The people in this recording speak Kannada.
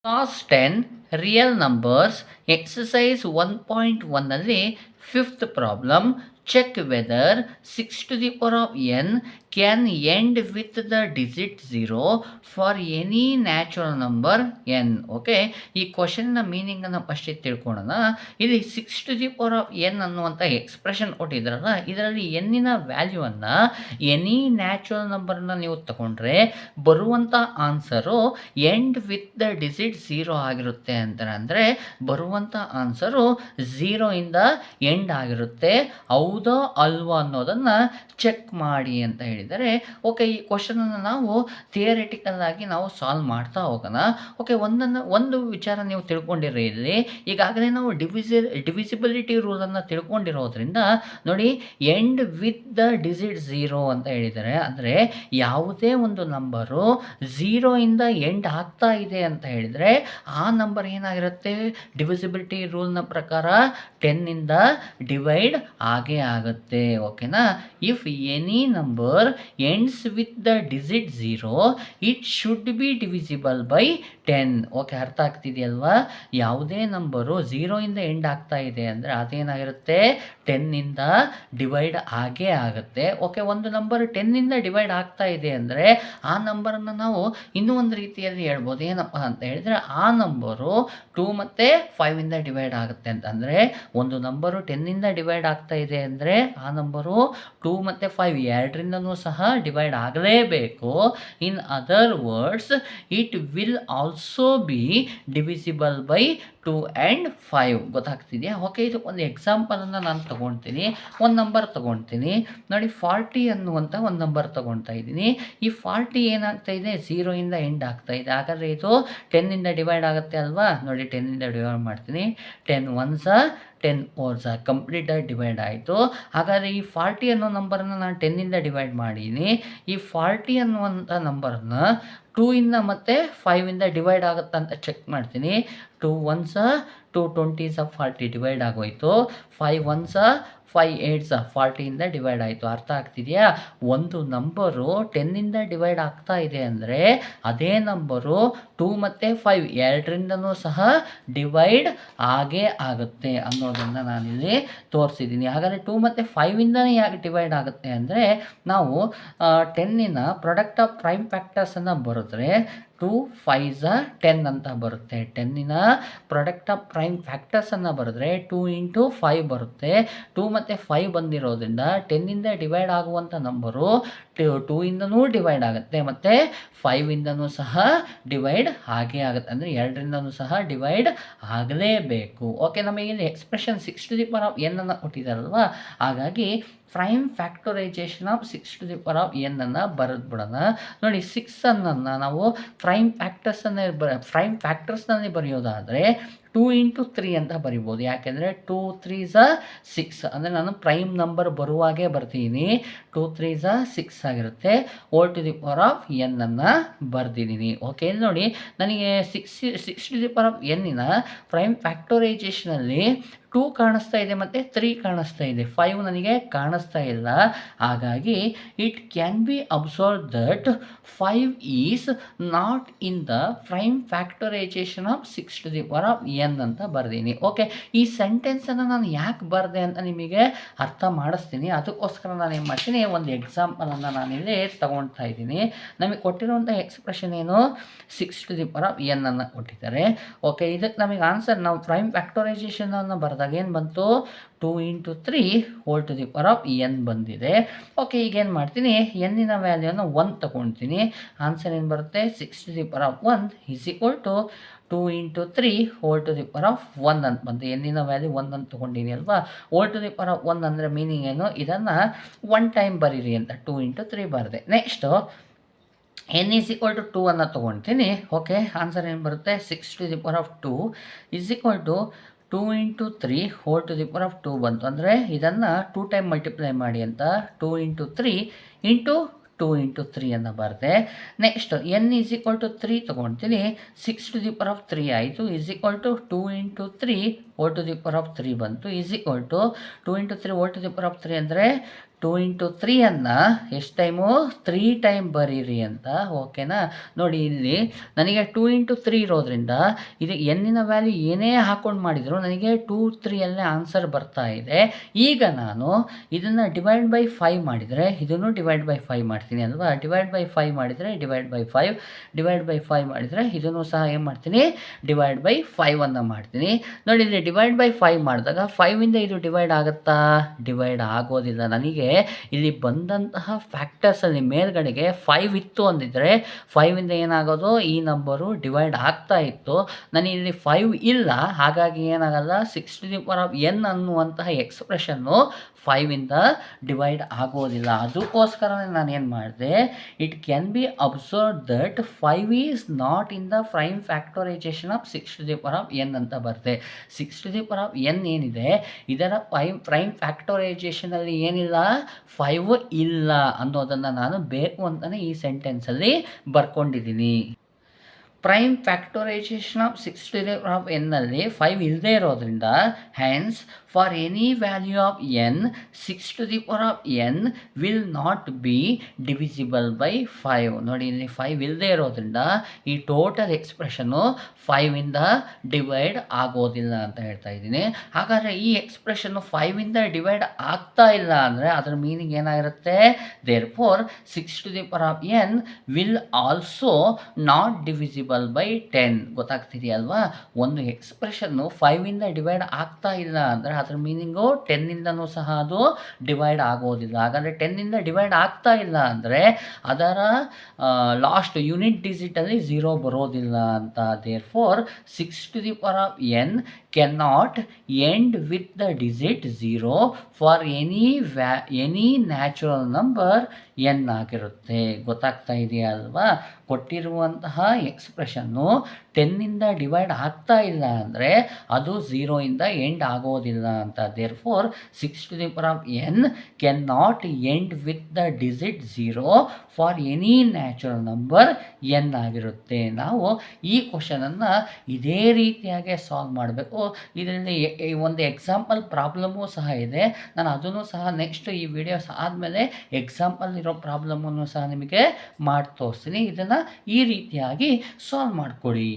Class 10 Real Numbers Exercise 1.1 ಅಲ್ಲಿ fifth problem check whether 6 to the power of n can end with the digit 0 for any natural number n. Okay, ಈ ಕ್ವಶನ್ನ ಮೀನಿಂಗನ್ನು ಫಸ್ಟ್ ತಿಳ್ಕೊಳ್ಳೋಣ. ಇಲ್ಲಿ 6 to the power of n ಅನ್ನುವಂಥ ಎಕ್ಸ್ಪ್ರೆಷನ್ ಕೊಟ್ಟಿದ್ರಲ್ಲ, ಇದರಲ್ಲಿ ಎನ್ನಿನ ವ್ಯಾಲ್ಯೂವನ್ನು ಎನಿ ನ್ಯಾಚುರಲ್ ನಂಬರ್ನ ನೀವು ತಗೊಂಡ್ರೆ ಬರುವಂಥ answer end with the digit 0 ಆಗಿರುತ್ತೆ ಅಂತಾರೆ. ಅಂದರೆ ಬರುವಂಥ ಆನ್ಸರು 0 ಇಂದ ಎಂಡ್ ಆಗಿರುತ್ತೆ. ಹೌದೋ ಅಲ್ವೋ ಅನ್ನೋದನ್ನು ಚೆಕ್ ಮಾಡಿ ಅಂತ ಹೇಳಿದರೆ, ಓಕೆ, ಈ ಕ್ವಶನನ್ನು ನಾವು ಥಿಯರಿಟಿಕಲ್ ಆಗಿ ನಾವು ಸಾಲ್ವ್ ಮಾಡ್ತಾ ಹೋಗೋಣ. ಓಕೆ, ಒಂದು ವಿಚಾರ ನೀವು ತಿಳ್ಕೊಂಡಿರಿ. ಇಲ್ಲಿ ಈಗಾಗಲೇ ನಾವು ಡಿವಿಸಿಬಿಲಿಟಿ ರೂಲನ್ನು ತಿಳ್ಕೊಂಡಿರೋದ್ರಿಂದ ನೋಡಿ, ಎಂಡ್ ವಿತ್ ದ ಡಿಜಿಟ್ 0 ಅಂತ ಹೇಳಿದ್ದಾರೆ. ಅಂದರೆ ಯಾವುದೇ ಒಂದು ನಂಬರು 0 ಇಂದ ಎಂಡ್ ಆಗ್ತಾ ಇದೆ ಅಂತ ಹೇಳಿದರೆ ಆ ನಂಬರ್ ಏನಾಗಿರುತ್ತೆ, ಡಿವಿಸಿಬಿಲಿಟಿ ರೂಲ್ನ ಪ್ರಕಾರ 10 ಇಂದ ಡಿವೈಡ್ ಆಗೇ ಆಗುತ್ತೆ. ಓಕೆನಾ? If any number ends with the digit 0 it should be divisible by 10. Okay, ಅರ್ಥ ಆಗ್ತಿದೆಯಲ್ವಾ? ಯಾವುದೇ ನಂಬರು 0 ಇಂದ ಎಂಡ್ ಆಗ್ತಾ ಇದೆ ಅಂದರೆ ಅದೇನಾಗಿರುತ್ತೆ, 10 ಇಂದ ಡಿವೈಡ್ ಆಗೇ ಆಗುತ್ತೆ. ಓಕೆ, ಒಂದು ನಂಬರ್ 10 ಇಂದ ಡಿವೈಡ್ ಆಗ್ತಾ ಇದೆ ಅಂದರೆ ಆ ನಂಬರನ್ನು ನಾವು ಇನ್ನೂ ಒಂದು ರೀತಿಯಲ್ಲಿ ಹೇಳ್ಬೋದು. ಏನಪ್ಪ ಅಂತ ಹೇಳಿದರೆ, ಆ ನಂಬರು 2 ಮತ್ತು 5 ಇಂದ ಡಿವೈಡ್ ಆಗುತ್ತೆ ಅಂತಂದರೆ ಒಂದು ನಂಬರು 10 ಇಂದ ಡಿವೈಡ್ ಆಗ್ತಾ ಇದೆ ಅಂದರೆ ಆ ನಂಬರು 2 ಮತ್ತು 5 ಎರಡರಿಂದನೂ ಸಹ ಡಿವೈಡ್ ಆಗಲೇಬೇಕು. In other words, it will also be divisible by 2 and 5. ಗೊತ್ತಾಗ್ತಿದೆಯಾ? ಓಕೆ, ಇದು ಒಂದು ಎಕ್ಸಾಂಪಲನ್ನು ನಾನು ತೊಗೊಳ್ತೀನಿ. ಒಂದು ನಂಬರ್ ತೊಗೊಳ್ತೀನಿ ನೋಡಿ, 40 ಅನ್ನುವಂಥ ಒಂದು ನಂಬರ್ ತೊಗೊಳ್ತಾ ಇದ್ದೀನಿ. ಈ 40 ಏನಾಗ್ತಾ ಇದೆ, 0 ಇಂದ ಎಂಡ್ ಆಗ್ತಾ ಇದೆ. ಹಾಗಾದರೆ ಇದು 10 ಇಂದ ಡಿವೈಡ್ ಆಗುತ್ತೆ ಅಲ್ವಾ? ನೋಡಿ, 10 ಇಂದ ಡಿವೈಡ್ ಮಾಡ್ತೀನಿ. 10 1s 10 4s ಕಂಪ್ಲೀಟಾಗಿ ಡಿವೈಡ್ ಆಯಿತು. ಹಾಗಾದರೆ ಈ 40 ಅನ್ನೋ ನಂಬರನ್ನು ನಾನು 10 ಇಂದ ಡಿವೈಡ್ ಮಾಡೀನಿ. ಈ 40 ಅನ್ನುವಂಥ ನಂಬರನ್ನ 2 ಇಂದ ಮತ್ತು 5 ಇಂದ ಡಿವೈಡ್ ಆಗುತ್ತಾ ಅಂತ ಚೆಕ್ ಮಾಡ್ತೀನಿ. 2 1s 2 20s 40 ಡಿವೈಡ್ ಆಗೋಯಿತು. 5 1s 5 8s 40 ಇಂದ ಡಿವೈಡ್ ಆಯಿತು. ಅರ್ಥ ಆಗ್ತಿದೆಯಾ? ಒಂದು ನಂಬರು 10 ಇಂದ ಡಿವೈಡ್ ಆಗ್ತಾ ಇದೆ ಅಂದರೆ ಅದೇ ನಂಬರು 2 ಮತ್ತು 5 ಎರಡರಿಂದನೂ ಸಹ ಡಿವೈಡ್ ಆಗೇ ಆಗುತ್ತೆ ಅನ್ನೋದನ್ನು ನಾನಿಲ್ಲಿ ತೋರಿಸಿದ್ದೀನಿ. ಹಾಗಾದರೆ 2 ಮತ್ತು 5 ಇಂದನೇ ಯಾಕೆ ಡಿವೈಡ್ ಆಗುತ್ತೆ ಅಂದರೆ, ನಾವು 10ನ ಪ್ರಾಡಕ್ಟ್ ಆಫ್ ಪ್ರೈಮ್ ಫ್ಯಾಕ್ಟರ್ಸನ್ನು ಬರೆದ್ರೆ 2 5s 10 ಅಂತ ಬರುತ್ತೆ. 10ನ ಪ್ರಾಡಕ್ಟ್ ಆಫ್ ಪ್ರೈಮ್ ಫ್ಯಾಕ್ಟರ್ಸನ್ನು ಬರೆದ್ರೆ 2 ಇಂಟು 5 ಬರುತ್ತೆ. 2 ಮತ್ತು 5 ಬಂದಿರೋದ್ರಿಂದ 10 ಇಂದ ಡಿವೈಡ್ ಆಗುವಂಥ ನಂಬರು 2 ಇಂದನೂ ಡಿವೈಡ್ ಆಗುತ್ತೆ ಮತ್ತು 5 ಇಂದನೂ ಸಹ ಡಿವೈಡ್ ಆಗೇ ಆಗುತ್ತೆ. ಅಂದರೆ ಎರಡರಿಂದನೂ ಸಹ ಡಿವೈಡ್ ಆಗಲೇಬೇಕು. ಓಕೆ, ನಮಗೆ ಇಲ್ಲಿ expression 6 to the power of n ಅನ್ನು ಕೊಟ್ಟಿದ್ದಾರಲ್ವಾ, ಹಾಗಾಗಿ prime factorisation of 6 to the power of n ಅನ್ನು ಬರೆದ್ಬಿಡೋಣ. ನೋಡಿ, 6 ಅನ್ನು ನಾವು ಪ್ರೈಮ್ ಫ್ಯಾಕ್ಟರ್ಸ್ನಲ್ಲಿ ಬರೆಯೋದಾದರೆ 2 ಇಂಟು 3 ಅಂತ ಬರಿಬೋದು. ಯಾಕೆಂದರೆ 2 3s 6 ಅಂದರೆ ನಾನು ಪ್ರೈಮ್ ನಂಬರ್ ಬರುವಾಗೇ ಬರ್ತೀನಿ. 2 3s 6 ಆಗಿರುತ್ತೆ. All to the power of n ಅನ್ನು ಬರ್ದಿದ್ದೀನಿ. ಓಕೆ, ಇಲ್ಲಿ ನೋಡಿ, ನನಗೆ 6 to the power of n prime ಫ್ಯಾಕ್ಟರೈಸೇಷನಲ್ಲಿ 2 ಕಾಣಿಸ್ತಾ ಇದೆ ಮತ್ತು 3 ಕಾಣಿಸ್ತಾ ಇದೆ, 5 ನನಗೆ ಕಾಣಿಸ್ತಾ ಇಲ್ಲ. ಹಾಗಾಗಿ it can be observe that 5 is not in the prime factorisation of 6 to the power of n ಅಂತ ಬರ್ದೀನಿ. ಓಕೆ, ಈ ಸೆಂಟೆನ್ಸನ್ನು ನಾನು ಯಾಕೆ ಬರೆದೆ ಅಂತ ನಿಮಗೆ ಅರ್ಥ ಮಾಡಿಸ್ತೀನಿ. ಅದಕ್ಕೋಸ್ಕರ ನಾನು ಏನು ಮಾಡ್ತೀನಿ, ಒಂದು ಎಕ್ಸಾಂಪಲನ್ನು ನಾನಿಲ್ಲಿ ತಗೊಳ್ತಾ ಇದ್ದೀನಿ. ನಮಗೆ ಕೊಟ್ಟಿರುವಂಥ ಎಕ್ಸ್ಪ್ರೆಷನ್ ಏನು, 6 to the power of n ಅನ್ನು ಕೊಟ್ಟಿದ್ದಾರೆ. ಓಕೆ, ಇದಕ್ಕೆ ನಮಗೆ ಆನ್ಸರ್ ನಾವು ಪ್ರೈಮ್ ಫ್ಯಾಕ್ಟರೈಸೇಷನನ್ನು ಬರೆದಾಗ ಏನು ಬಂತು, 2 into 3 whole to the power of n ಬಂದಿದೆ. ಓಕೆ, ಈಗೇನು ಮಾಡ್ತೀನಿ, ಎನ್ನಿನ ವ್ಯಾಲ್ಯೂನ 1 ತಗೊಳ್ತೀನಿ. ಆನ್ಸರ್ ಏನು ಬರುತ್ತೆ, 6 to the power of 1 is equal to 2 into 3 whole to the power of 1 ಅಂತ ಬಂತು. ಎನ್ನಿನ ವ್ಯಾಲ್ಯೂ 1 ಅಂತ ತೊಗೊಂಡಿನಿ ಅಲ್ವಾ. Whole to the power of 1 ಅಂದರೆ ಮೀನಿಂಗ್ ಏನು, ಇದನ್ನು 1 ಟೈಮ್ ಬರೀರಿ ಅಂತ 2 ಇಂಟು 3 ಬರೆದೆ. Next n is equal to 2 ಅನ್ನು ತೊಗೊಳ್ತೀನಿ. ಓಕೆ, ಆನ್ಸರ್ ಏನು ಬರುತ್ತೆ, 6 to the power of 2 is equal to 2 into 3 whole to the power of 2 ಬಂತು. ಅಂದರೆ ಇದನ್ನು 2 ಟೈಮ್ ಮಲ್ಟಿಪ್ಲೈ ಮಾಡಿ ಅಂತ 2 ಇಂಟು 3 ಇಂಟು 2 ಇಂಟು 3 ಅನ್ನು ಬರೆದೆ. Next n is equal to 3 ತೊಗೊಳ್ತೀನಿ. 6 to the power of 3 ಆಯಿತು. Is equal to 2 into 3 whole to the power of 3 ಬಂತು. Is equal to 2 into 3 whole to the power of 3 ಅಂದರೆ 2 ಇಂಟು 3 ಎಷ್ಟು ಟೈಮು 3 ಟೈಮ್ ಬರೀರಿ ಅಂತ. ಓಕೆನಾ. ನೋಡಿ ಇಲ್ಲಿ ನನಗೆ 2 ಇಂಟು 3 ಇರೋದ್ರಿಂದ ಇದು ಎನ್ನಿನ ವ್ಯಾಲ್ಯೂ ಏನೇ ಹಾಕೊಂಡು ಮಾಡಿದ್ರು ನನಗೆ 2 3 ಆನ್ಸರ್ ಬರ್ತಾ ಇದೆ. ಈಗ ನಾನು ಇದನ್ನು ಡಿವೈಡ್ ಬೈ 5 ಮಾಡಿದರೆ ಇದನ್ನು ಡಿವೈಡ್ ಬೈ 5 ಮಾಡ್ತೀನಿ ಅಲ್ವಾ. ಡಿವೈಡ್ ಬೈ 5 ಮಾಡಿದರೆ ಡಿವೈಡ್ ಬೈ 5, ಡಿವೈಡ್ ಬೈ 5 ಮಾಡಿದರೆ ಇದನ್ನು ಸಹ ಏನು ಮಾಡ್ತೀನಿ, ಡಿವೈಡ್ ಬೈ 5 ಮಾಡ್ತೀನಿ. ನೋಡಿ ಇಲ್ಲಿ ಡಿವೈಡ್ ಬೈ 5 ಮಾಡಿದಾಗ 5ಇಂದ ಇದು ಡಿವೈಡ್ ಆಗುತ್ತಾ, ಡಿವೈಡ್ ಆಗೋದಿಲ್ಲ. ನನಗೆ ಇಲ್ಲಿ ಬಂದಂತಹ ಫ್ಯಾಕ್ಟರ್ಸಲ್ಲಿ ಮೇಲ್ಗಡೆಗೆ 5 ಇತ್ತು ಅಂದಿದ್ರೆ 5ಇಂದ ಏನಾಗೋದು, ಈ ನಂಬರು ಡಿವೈಡ್ ಆಗ್ತಾ ಇತ್ತು. ನನಗೆ ಇಲ್ಲಿ 5 ಇಲ್ಲ, ಹಾಗಾಗಿ ಏನಾಗಲ್ಲ, 6n ಅನ್ನುವಂತಹ ಎಕ್ಸ್ಪ್ರೆಷನ್ನು 5ಇಂದ ಡಿವೈಡ್ ಆಗೋದಿಲ್ಲ. ಅದಕ್ಕೋಸ್ಕರನೇ ನಾನು ಏನು ಮಾಡಿದೆ, it can be observe that 5 is not in the prime factorisation of 6n ಅಂತ ಬರುತ್ತೆ. 6n ಏನಿದೆ ಇದರ ಪ್ರೈಮ್ ಫ್ಯಾಕ್ಟರೈಸೇಷನಲ್ಲಿ ಏನಿಲ್ಲ, 5 ಇಲ್ಲ ಅನ್ನೋದನ್ನು ನಾನು ಬೇಕು ಅಂತಲೇ ಈ ಸೆಂಟೆನ್ಸಲ್ಲಿ ಬರ್ಕೊಂಡಿದ್ದೀನಿ. ಪ್ರೈಮ್ ಫ್ಯಾಕ್ಟರೈಸೇಷನ್ ಆಫ್ 6n ನಲ್ಲಿ 5 ಇಲ್ಲದೆ ಇರೋದ್ರಿಂದ Hans for any value of n 6n will not be divisible by 5. ನೋಡಿ ಇಲ್ಲಿ 5 ಇಲ್ಲದೆ ಇರೋದ್ರಿಂದ ಈ ಟೋಟಲ್ ಎಕ್ಸ್ಪ್ರೆಷನ್ನು 5ಇಂದ ಡಿವೈಡ್ ಆಗೋದಿಲ್ಲ ಅಂತ ಹೇಳ್ತಾ ಇದ್ದೀನಿ. ಹಾಗಾದರೆ ಈ ಎಕ್ಸ್ಪ್ರೆಷನ್ನು 5ಇಂದ ಡಿವೈಡ್ ಆಗ್ತಾ ಇಲ್ಲ ಅಂದರೆ ಅದರ ಮೀನಿಂಗ್ ಏನಾಗಿರುತ್ತೆ, therefore 6n will also not divisible by 10. ಗೊತ್ತಾಗ್ತಿದೆಯಲ್ವಾ. ಒಂದು ಎಕ್ಸ್ಪ್ರೆಷನ್ನು 5ಇಂದ ಡಿವೈಡ್ ಆಗ್ತಾ ಇಲ್ಲ ಅಂದರೆ ಅದರ ಮೀನಿಂಗು 10ಇಂದನೂ ಸಹ ಅದು ಡಿವೈಡ್ ಆಗೋದಿಲ್ಲ. ಹಾಗಾದರೆ 10ಇಂದ ಡಿವೈಡ್ ಆಗ್ತಾ ಇಲ್ಲ ಅಂದರೆ ಅದರ ಲಾಸ್ಟ್ ಯೂನಿಟ್ ಡಿಜಿಟಲ್ಲಿ 0 ಬರೋದಿಲ್ಲ ಅಂತ. Therefore 6n cannot end with the digit 0 for any natural number n ಆಗಿರುತ್ತೆ. ಗೊತ್ತಾಗ್ತಾ ಇದೆಯಾ ಅಲ್ವಾ. ಕೊಟ್ಟಿರುವಂತಹ ಎಕ್ಸ್ಪ್ರೆಷನ್ನು 10ಇಂದ ಡಿವೈಡ್ ಆಗ್ತಾ ಇಲ್ಲ ಅಂದರೆ ಅದು 0ಇಂದ ಎಂಡ್ ಆಗೋದಿಲ್ಲ ಅಂತ. Therefore 6n can not end with the digit 0 for any natural number n ಆಗಿರುತ್ತೆ. ನಾವು ಈ ಕ್ವಶನನ್ನು ಇದೇ ರೀತಿಯಾಗಿ ಸಾಲ್ವ್ ಮಾಡಬೇಕು. ಇದರಲ್ಲಿ ಒಂದು ಎಕ್ಸಾಂಪಲ್ ಪ್ರಾಬ್ಲಮ್ಮು ಸಹ ಇದೆ. ನಾನು ಅದನ್ನು ಸಹ ನೆಕ್ಸ್ಟ್ ಈ ವಿಡಿಯೋಸ್ ಆದಮೇಲೆ ಎಕ್ಸಾಂಪಲ್ ಇರೋ ಪ್ರಾಬ್ಲಮನ್ನು ಸಹ ನಿಮಗೆ ಮಾಡಿ ತೋರಿಸ್ತೀನಿ. ಇದನ್ನು ಈ ರೀತಿಯಾಗಿ ಸಾಲ್ವ್ ಮಾಡಿಕೊಡಿ.